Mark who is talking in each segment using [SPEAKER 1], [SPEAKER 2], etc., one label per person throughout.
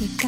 [SPEAKER 1] What's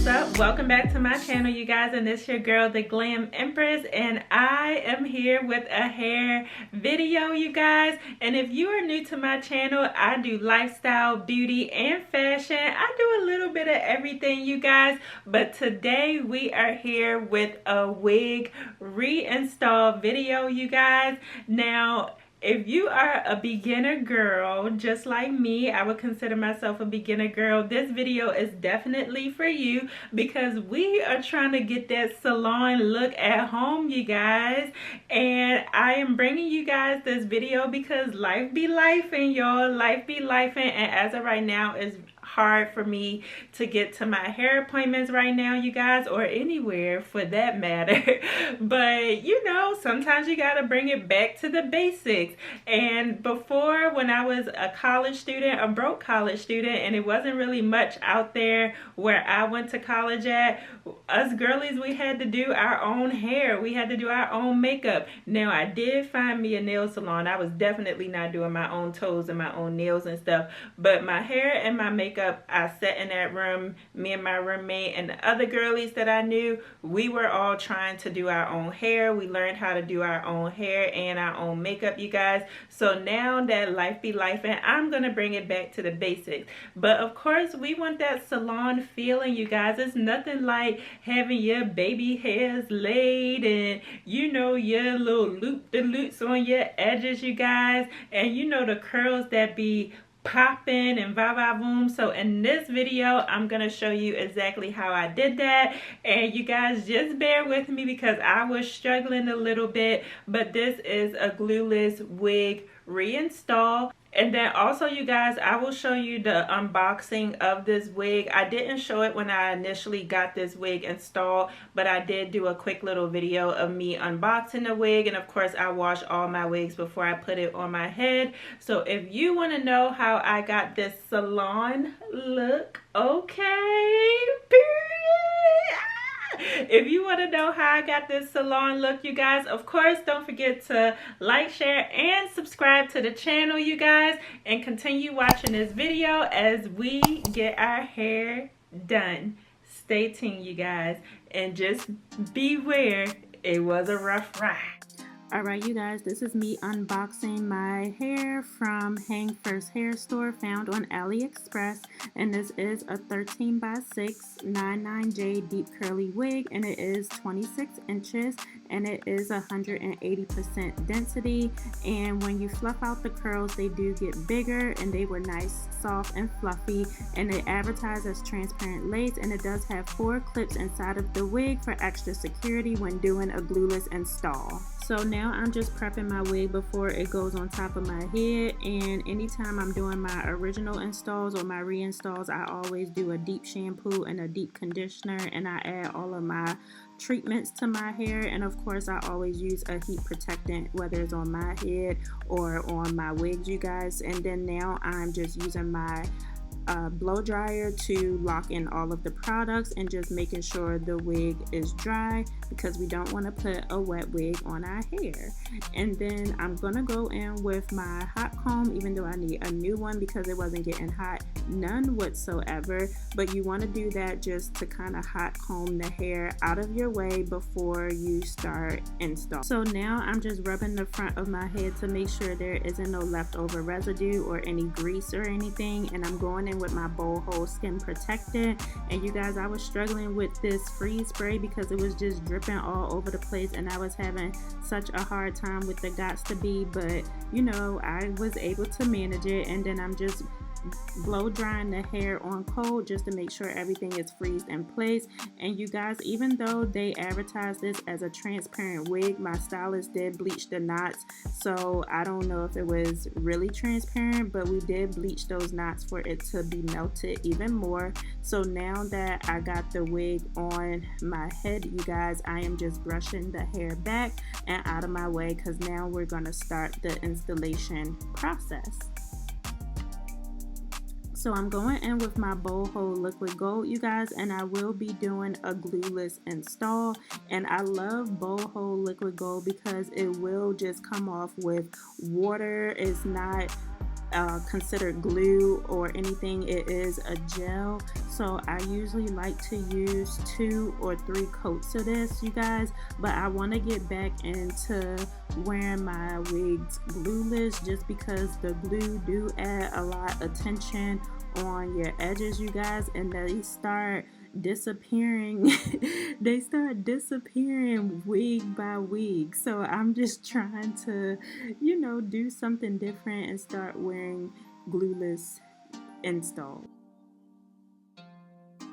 [SPEAKER 1] up? Welcome back to my channel, you guys, and this your girl, the Glam Empress, and I am here with a hair video, you guys. And if you are new to my channel, I do lifestyle, beauty, and fashion. I do a little bit of everything, you guys, but today we are here with a wig reinstall video, you guys. Now, if you are a beginner girl, just like me, I would consider myself a beginner girl, this video is definitely for you because we are trying to get that salon look at home, you guys. And I am bringing you guys this video because life be lifing, y'all. Life be lifing, and as of right now, it's hard for me to get to my hair appointments right now, you guys, or anywhere for that matter. But you know, sometimes you gotta bring it back to the basics. And before, when I was a college student, a broke college student, and it wasn't really much out there where I went to college at, us girlies, we had to do our own hair, we had to do our own makeup. Now, I did find me a nail salon. I was definitely not doing my own toes and my own nails and stuff, but my hair and my makeup, I sat in that room, me and my roommate and the other girlies that I knew, we were all trying to do our own hair. We learned how to do our own hair and our own makeup, you guys. So now that life be life, and I'm gonna bring it back to the basics. But of course, we want that salon feeling, you guys. It's nothing like having your baby hairs laid and you know your little loop-de-loops on your edges, you guys, and you know the curls that be popping and va-va-voom. So in this video, I'm gonna show you exactly how I did that, and you guys just bear with me because I was struggling a little bit. But this is a glueless wig reinstall. And then also, you guys, I will show you the unboxing of this wig. I didn't show it when I initially got this wig installed, but I did do a quick little video of me unboxing the wig. And of course, I wash all my wigs before I put it on my head. So if you want to know how I got this salon look, okay, period. If you want to know how I got this salon look, you guys, of course, don't forget to like, share, and subscribe to the channel, you guys, and continue watching this video as we get our hair done. Stay tuned, you guys, and just beware, it was a rough ride. Alright, you guys, this is me unboxing my hair from Hangfirst hair store found on AliExpress, and this is a 13 by 6 99J deep curly wig, and it is 26 inches, and it is 180% density. And when you fluff out the curls, they do get bigger, and they were nice, soft, and fluffy. And it advertised as transparent lace, and it does have 4 clips inside of the wig for extra security when doing a glueless install. So now I'm just prepping my wig before it goes on top of my head, and anytime I'm doing my original installs or my reinstalls, I always do a deep shampoo and a deep conditioner, and I add all of my treatments to my hair. And of course, I always use a heat protectant, whether it's on my head or on my wigs, you guys. And then now I'm just using my blow dryer to lock in all of the products and just making sure the wig is dry because we don't want to put a wet wig on our hair. And then I'm gonna go in with my hot comb, even though I need a new one because it wasn't getting hot none whatsoever. But you want to do that just to kind of hot comb the hair out of your way before you start install. So now I'm just rubbing the front of my head to make sure there isn't no leftover residue or any grease or anything, and I'm going in with my boho skin protectant. And you guys, I was struggling with this freeze spray because it was just dripping all over the place, and I was having such a hard time with the gots to be, but you know, I was able to manage it. And then I'm just blow drying the hair on cold just to make sure everything is freezed in place. And you guys, even though they advertise this as a transparent wig, my stylist did bleach the knots, so I don't know if it was really transparent, but we did bleach those knots for it to be melted even more. So now that I got the wig on my head, you guys, I am just brushing the hair back and out of my way because now we're going to start the installation process. So I'm going in with my boho liquid gold, you guys, and I will be doing a glueless install. And I love boho liquid gold because it will just come off with water. It's not considered glue or anything. It is a gel, so I usually like to use 2 or 3 coats of this, you guys, but I want to get back into wearing my wigs glueless just because the glue do add a lot of tension on your edges, you guys, and they start disappearing they start disappearing wig by wig. So I'm just trying to, you know, do something different and start wearing glueless install.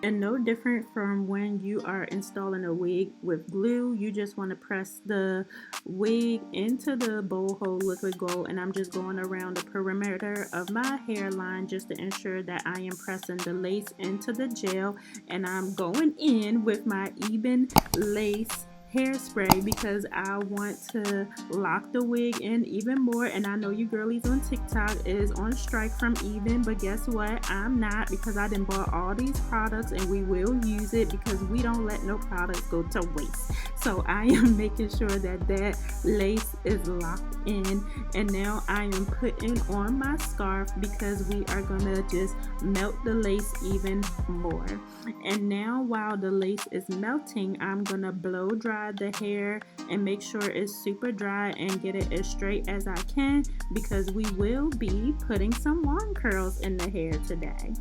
[SPEAKER 1] And no different from when you are installing a wig with glue, you just want to press the wig into the bowl hole liquid gold, and I'm just going around the perimeter of my hairline just to ensure that I am pressing the lace into the gel, and I'm going in with my Eben lace hairspray because I want to lock the wig in even more. And I know you girlies on TikTok is on strike from Eben, but guess what, I'm not, because I done bought all these products and we will use it because we don't let no products go to waste. So I am making sure that that lace is locked in, and now I am putting on my scarf because we are gonna just melt the lace even more. And now while the lace is melting, I'm gonna blow dry the hair and make sure it's super dry and get it as straight as I can because we will be putting some wand curls in the hair today.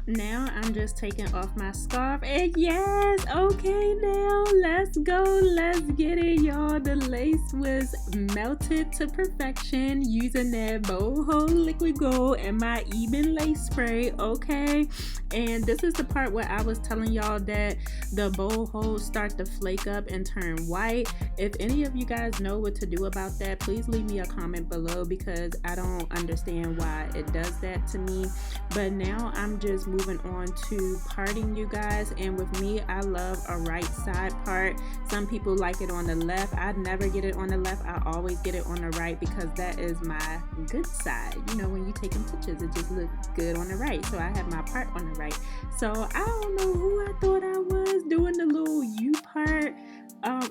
[SPEAKER 1] Now I'm just taking off my scarf, and yes, okay, now let's go, let's get it, y'all. The lace was melted to perfection using that boho liquid gold and my Eben lace spray, okay? And this is the part where I was telling y'all that the boho start to flake up and turn white. If any of you guys know what to do about that, please leave me a comment below because I don't understand why it does that to me. But now I'm just moving on to parting, you guys, and with me, I love a right side part. Some people like it on the left. I never get it on the left. I always get it on the right because that is my good side. You know, when you taking pictures, it just looks good on the right. So I have my part on the right. So I don't know who I thought I was doing the little U part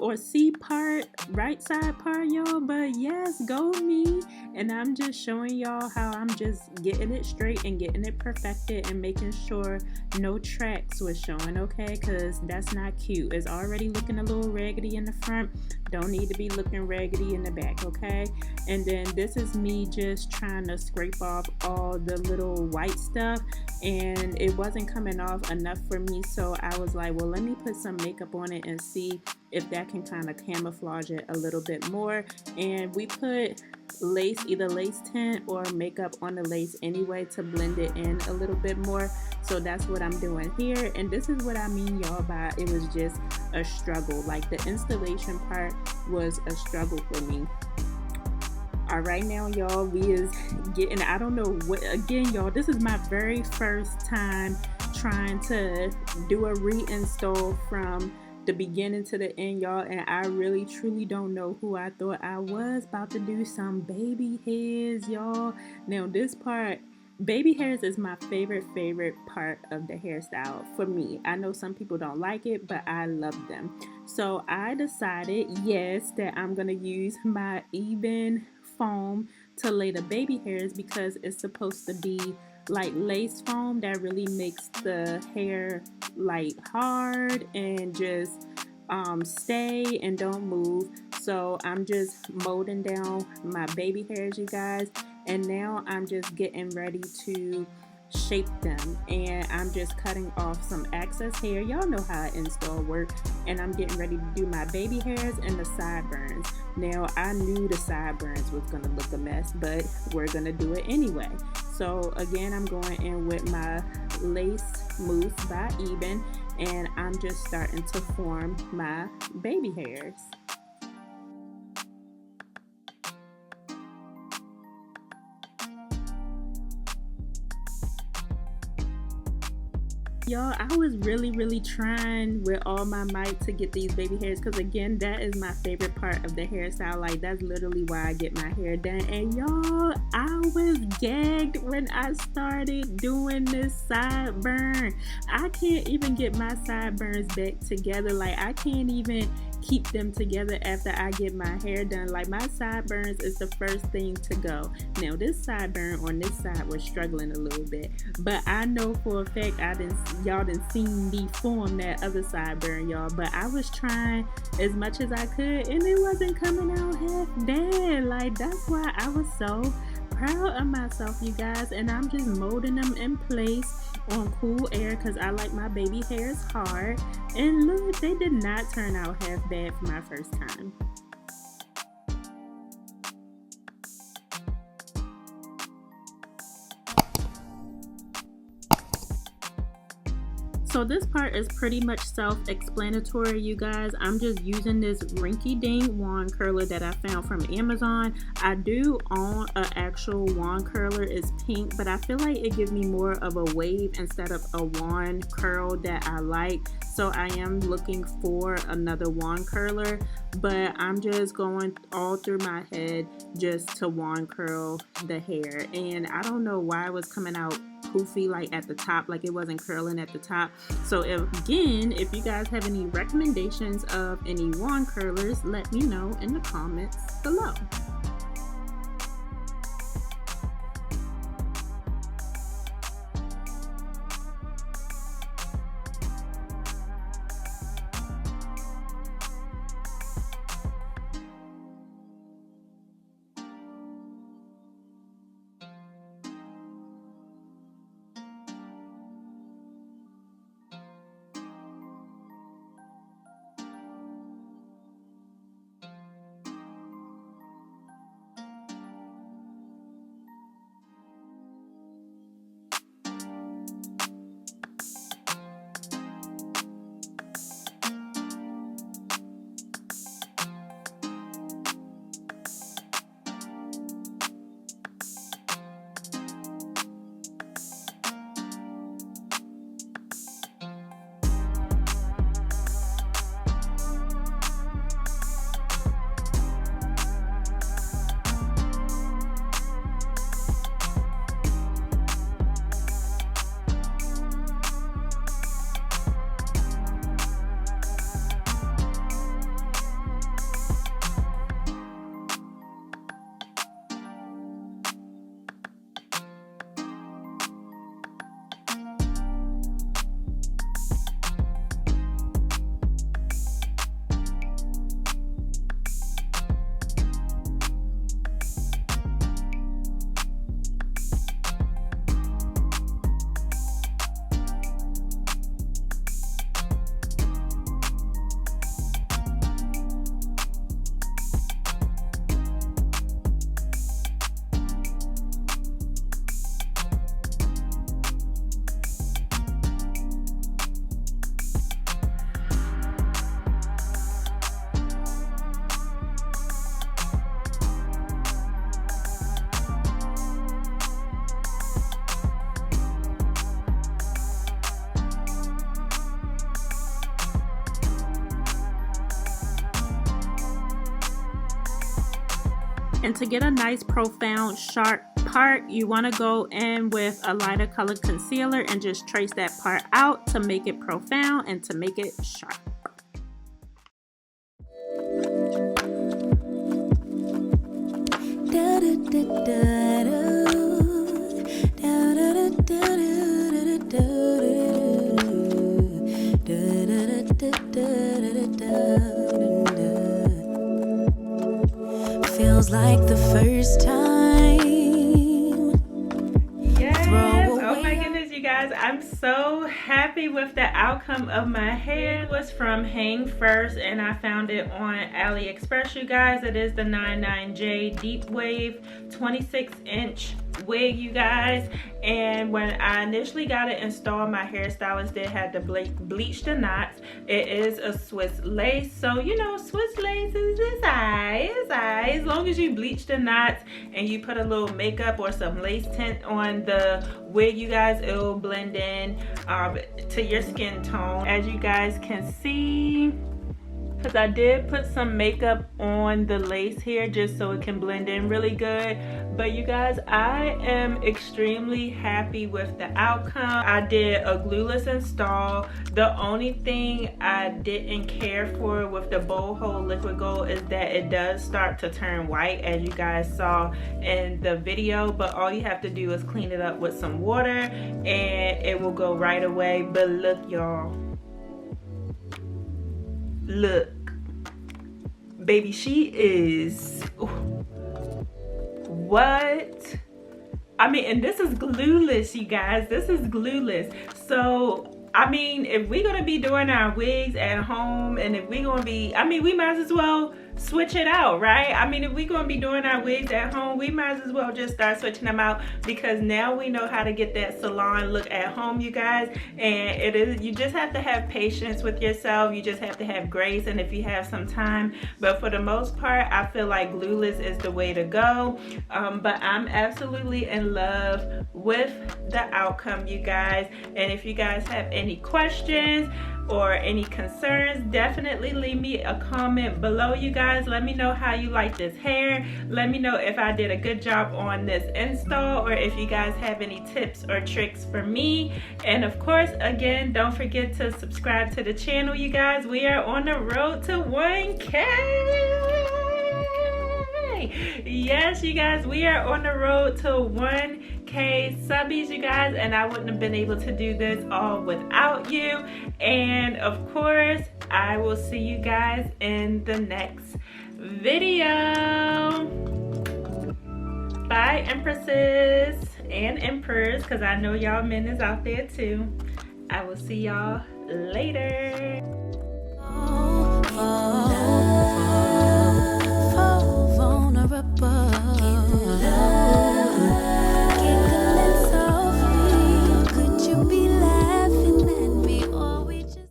[SPEAKER 1] or C part, right side part, y'all, but yes, go me. And I'm just showing y'all how I'm just getting it straight and getting it perfected and making sure no tracks was showing, okay, because that's not cute. It's already looking a little raggedy in the front, don't need to be looking raggedy in the back, okay? And then this is me just trying to scrape off all the little white stuff, and it wasn't coming off enough for me, so I was like, well, let me put some makeup on it and see if that can kind of camouflage it a little bit more. And we put lace, either lace tint or makeup on the lace anyway to blend it in a little bit more. So that's what I'm doing here, and this is what I mean, y'all, by it was just a struggle. Like the installation part was a struggle for me. All right, now y'all, we is getting, I don't know what, again, y'all, this is my very first time trying to do a reinstall from the beginning to the end, y'all, and I really truly don't know who I thought I was. About to do some baby hairs, y'all. Now this part, baby hairs, is my favorite part of the hairstyle for me. I know some people don't like it, but I love them. So I decided, yes, that I'm gonna use my Eben foam to lay the baby hairs because it's supposed to be like lace foam that really makes the hair like hard and just stay and don't move. So I'm just molding down my baby hairs, you guys, and now I'm just getting ready to shape them, and I'm just cutting off some excess hair. Y'all know how install work, and I'm getting ready to do my baby hairs and the sideburns. Now I knew the sideburns was gonna look a mess, but we're gonna do it anyway. So again, I'm going in with my lace mousse by Eben, and I'm just starting to form my baby hairs. Y'all, I was really trying with all my might to get these baby hairs because again, that is my favorite part of the hairstyle. Like that's literally why I get my hair done. And y'all, I was gagged when I started doing this sideburn. I can't even get my sideburns back together. Like I can't even keep them together after I get my hair done. Like, my sideburns is the first thing to go. Now, this sideburn on this side was struggling a little bit, but I know for a fact y'all done seen me form that other sideburn, y'all. But I was trying as much as I could, and it wasn't coming out half bad. Like, that's why I was so proud of myself, you guys. And I'm just molding them in place on cool air because I like my baby hairs hard. And look, they did not turn out half bad for my first time. So this part is pretty much self-explanatory, you guys. I'm just using this rinky-dink wand curler that I found from Amazon. I do own an actual wand curler. It's pink, but I feel like it gives me more of a wave instead of a wand curl that I like. So I am looking for another wand curler, but I'm just going all through my head just to wand curl the hair. And I don't know why it was coming out poofy, like at the top, like it wasn't curling at the top. So if you guys have any recommendations of any wand curlers, let me know in the comments below. And to get a nice profound sharp part, you want to go in with a lighter colored concealer and just trace that part out to make it profound and to make it sharp.
[SPEAKER 2] Feels like the first time.
[SPEAKER 1] Yes. Oh my goodness, you guys, I'm so happy with the outcome of my hair. It was from Hangfirst and I found it on AliExpress, you guys. It is the 99J Deep Wave 26-inch wig, you guys. And when I initially got it installed, my hairstylist did have to bleach the knots. It is a Swiss lace, so you know, Swiss lace is high. As long as you bleach the knots and you put a little makeup or some lace tint on the wig, you guys, it will blend in to your skin tone. As you guys can see, because I did put some makeup on the lace here just so it can blend in really good. But you guys, I am extremely happy with the outcome. I did a glueless install. The only thing I didn't care for with the bowl hole liquid gold is that it does start to turn white, as you guys saw in the video, but all you have to do is clean it up with some water and it will go right away. But look, y'all, look, baby, she is, what? I mean, and this is glueless, you guys. This is glueless. So I mean, if we're gonna be doing our wigs at home, and if we're gonna be, I mean, we might as well switch it out, right? I mean, if we're gonna be doing our wigs at home, we might as well just start switching them out, because now we know how to get that salon look at home, you guys. And it is, you just have to have patience with yourself. You just have to have grace, and if you have some time. But for the most part, I feel like glueless is the way to go. But I'm absolutely in love with the outcome, you guys. And if you guys have any questions or any concerns, definitely leave me a comment below, you guys. Let me know how you like this hair. Let me know if I did a good job on this install, or if you guys have any tips or tricks for me. And of course, again, don't forget to subscribe to the channel, you guys. We are on the road to 1K. Yes, you guys, we are on the road to 1K subbies, you guys, and I wouldn't have been able to do this all without you. And of course, I will see you guys in the next video. Bye, Empresses and Emperors, because I know y'all men is out there too. I will see y'all later.
[SPEAKER 2] Vulnerable.